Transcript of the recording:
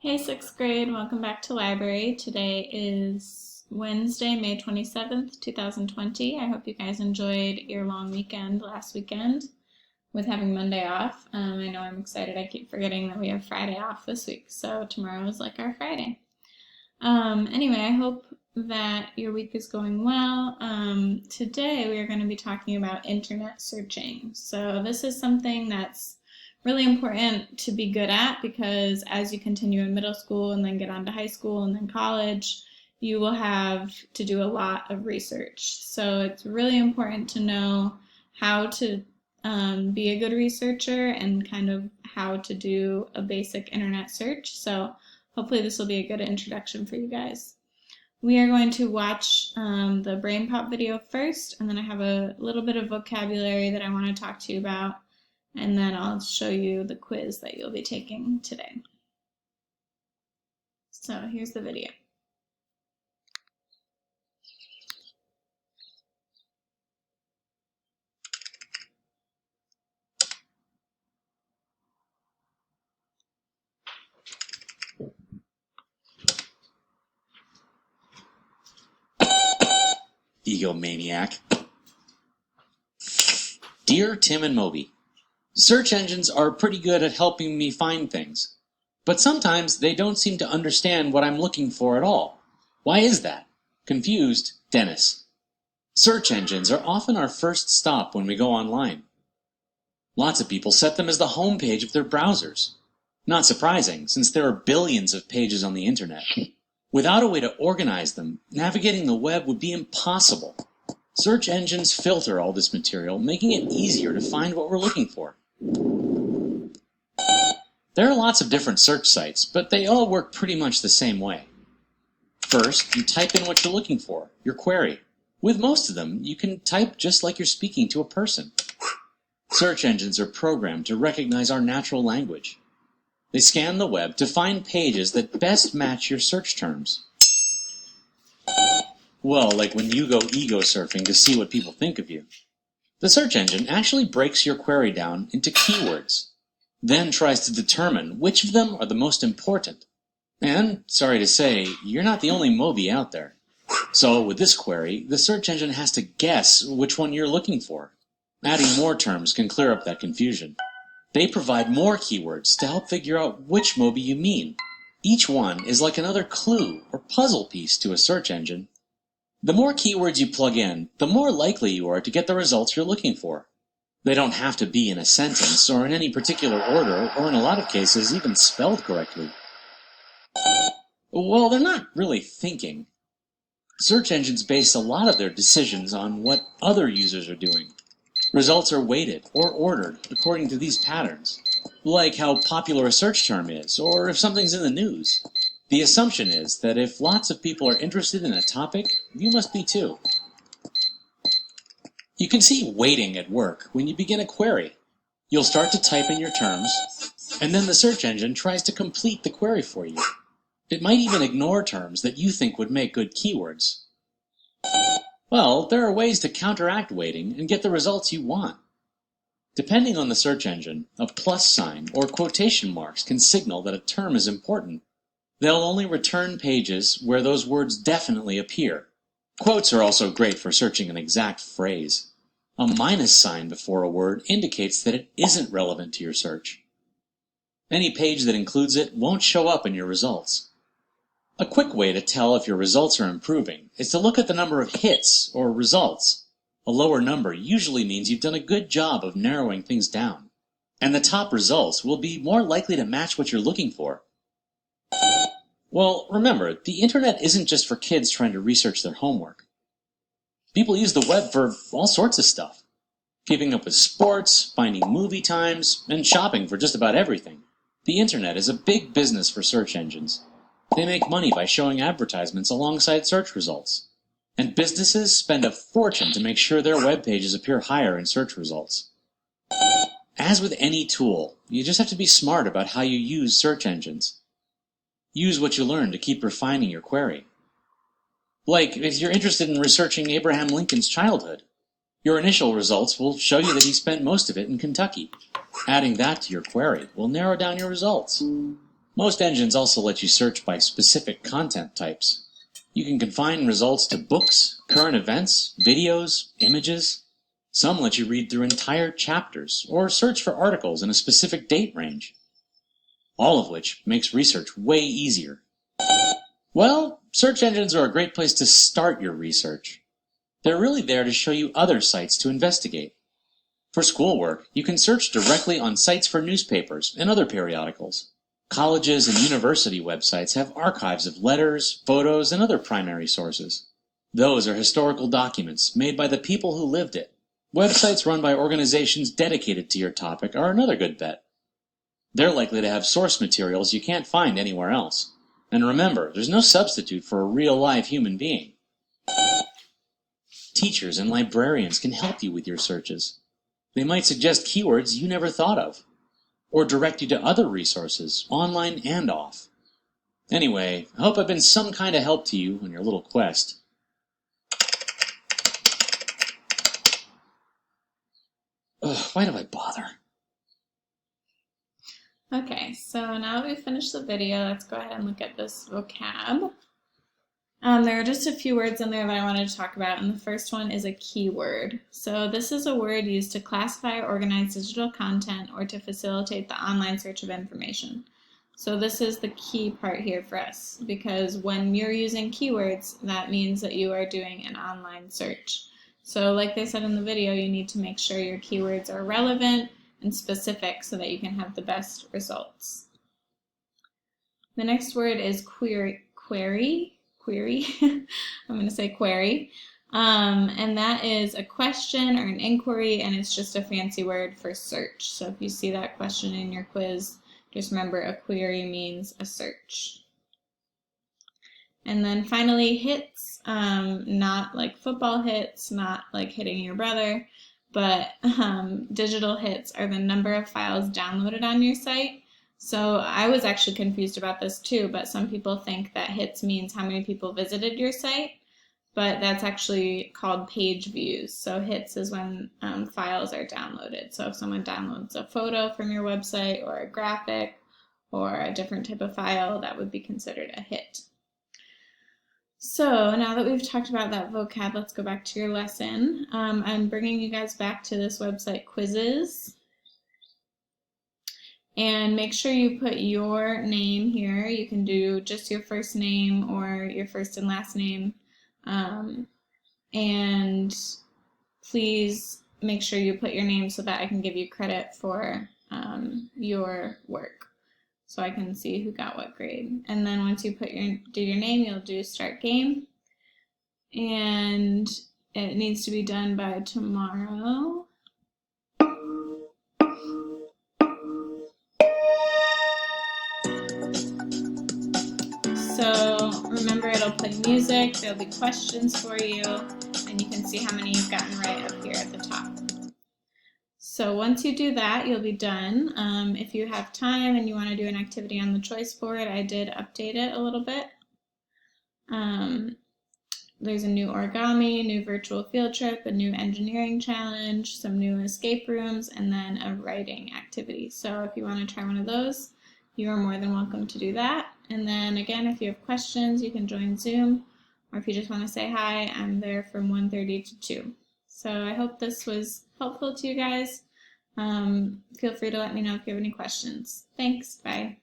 Hey, sixth grade, welcome back to library. Today is Wednesday, May 27th, 2020. I hope you guys enjoyed your long weekend last weekend with having Monday off. I know I'm excited. I keep forgetting that we have Friday off this week, so tomorrow is like our Friday. Anyway, I hope that your week is going well. Today we are going to be talking about internet searching. So this is something that's really important to be good at because as you continue in middle school and then get on to high school and then college, you will have to do a lot of research. So it's really important to know how to be a good researcher and kind of how to do a basic internet search. So hopefully this will be a good introduction for you guys. We are going to watch the Brain Pop video first, and then I have a little bit of vocabulary that I want to talk to you about, and then I'll show you the quiz that you'll be taking today. So here's the video. Egomaniac. Dear Tim and Moby, search engines are pretty good at helping me find things, but sometimes they don't seem to understand what I'm looking for at all. Why is that? Confused, Dennis. Search engines are often our first stop when we go online. Lots of people set them as the home page of their browsers. Not surprising, since there are billions of pages on the internet. Without a way to organize them, navigating the web would be impossible. Search engines filter all this material, making it easier to find what we're looking for. There are lots of different search sites, but they all work pretty much the same way. First, you type in what you're looking for, your query. With most of them, you can type just like you're speaking to a person. Search engines are programmed to recognize our natural language. They scan the web to find pages that best match your search terms. Well, like when you go ego surfing to see what people think of you. The search engine actually breaks your query down into keywords, then tries to determine which of them are the most important. And, sorry to say, you're not the only Moby out there. So, with this query, the search engine has to guess which one you're looking for. Adding more terms can clear up that confusion. They provide more keywords to help figure out which Moby you mean. Each one is like another clue or puzzle piece to a search engine. The more keywords you plug in, the more likely you are to get the results you're looking for. They don't have to be in a sentence or in any particular order, or in a lot of cases even spelled correctly. Well, they're not really thinking. Search engines base a lot of their decisions on what other users are doing. Results are weighted or ordered according to these patterns, like how popular a search term is, or if something's in the news. The assumption is that if lots of people are interested in a topic, you must be too. You can see weighting at work when you begin a query. You'll start to type in your terms, and then the search engine tries to complete the query for you. It might even ignore terms that you think would make good keywords. Well, there are ways to counteract weighting and get the results you want. Depending on the search engine, a plus sign or quotation marks can signal that a term is important. They'll only return pages where those words definitely appear. Quotes are also great for searching an exact phrase. A minus sign before a word indicates that it isn't relevant to your search. Any page that includes it won't show up in your results. A quick way to tell if your results are improving is to look at the number of hits or results. A lower number usually means you've done a good job of narrowing things down, and the top results will be more likely to match what you're looking for. Well, remember, the internet isn't just for kids trying to research their homework. People use the web for all sorts of stuff. Keeping up with sports, finding movie times, and shopping for just about everything. The internet is a big business for search engines. They make money by showing advertisements alongside search results. And businesses spend a fortune to make sure their web pages appear higher in search results. As with any tool, you just have to be smart about how you use search engines. Use what you learn to keep refining your query. Like, if you're interested in researching Abraham Lincoln's childhood, your initial results will show you that he spent most of it in Kentucky. Adding that to your query will narrow down your results. Most engines also let you search by specific content types. You can confine results to books, current events, videos, images. Some let you read through entire chapters, or search for articles in a specific date range. All of which makes research way easier. Well, search engines are a great place to start your research. They're really there to show you other sites to investigate. For schoolwork, you can search directly on sites for newspapers and other periodicals. Colleges and university websites have archives of letters, photos, and other primary sources. Those are historical documents made by the people who lived it. Websites run by organizations dedicated to your topic are another good bet. They're likely to have source materials you can't find anywhere else. And remember, there's no substitute for a real live human being. Teachers and librarians can help you with your searches. They might suggest keywords you never thought of, or direct you to other resources, online and off. Anyway, I hope I've been some kind of help to you on your little quest. Ugh, why do I bother? Okay, so now that we've finished the video, let's go ahead and look at this vocab. There are just a few words in there that I wanted to talk about, and the first one is a keyword. So this is a word used to classify or organize digital content or to facilitate the online search of information. So this is the key part here for us, because when you're using keywords, that means that you are doing an online search. So like they said in the video, you need to make sure your keywords are relevant and specific so that you can have the best results. The next word is query. I'm going to say query. And that is a question or an inquiry, and it's just a fancy word for search. So if you see that question in your quiz, just remember a query means a search. And then finally, hits, not like football hits, not like hitting your brother, but digital hits are the number of files downloaded on your site. So I was actually confused about this too, but some people think that hits means how many people visited your site, but that's actually called page views. So hits is when files are downloaded. So if someone downloads a photo from your website or a graphic or a different type of file, that would be considered a hit. So now that we've talked about that vocab, let's go back to your lesson. I'm bringing you guys back to this website, Quizzes. And make sure you put your name here. You can do just your first name or your first and last name. And please make sure you put your name so that I can give you credit for your work, so I can see who got what grade. And then once you do your name, you'll do start game. And it needs to be done by tomorrow. So remember, it'll play music, there'll be questions for you, and you can see how many you've gotten right up here at the top. So once you do that, you'll be done. If you have time and you want to do an activity on the choice board, I did update it a little bit. There's a new origami, new virtual field trip, a new engineering challenge, some new escape rooms, and then a writing activity. So if you want to try one of those, you are more than welcome to do that. And then again, if you have questions, you can join Zoom, or if you just want to say hi, I'm there from 1:30 to 2. So I hope this was helpful to you guys. Feel free to let me know if you have any questions. Thanks, bye.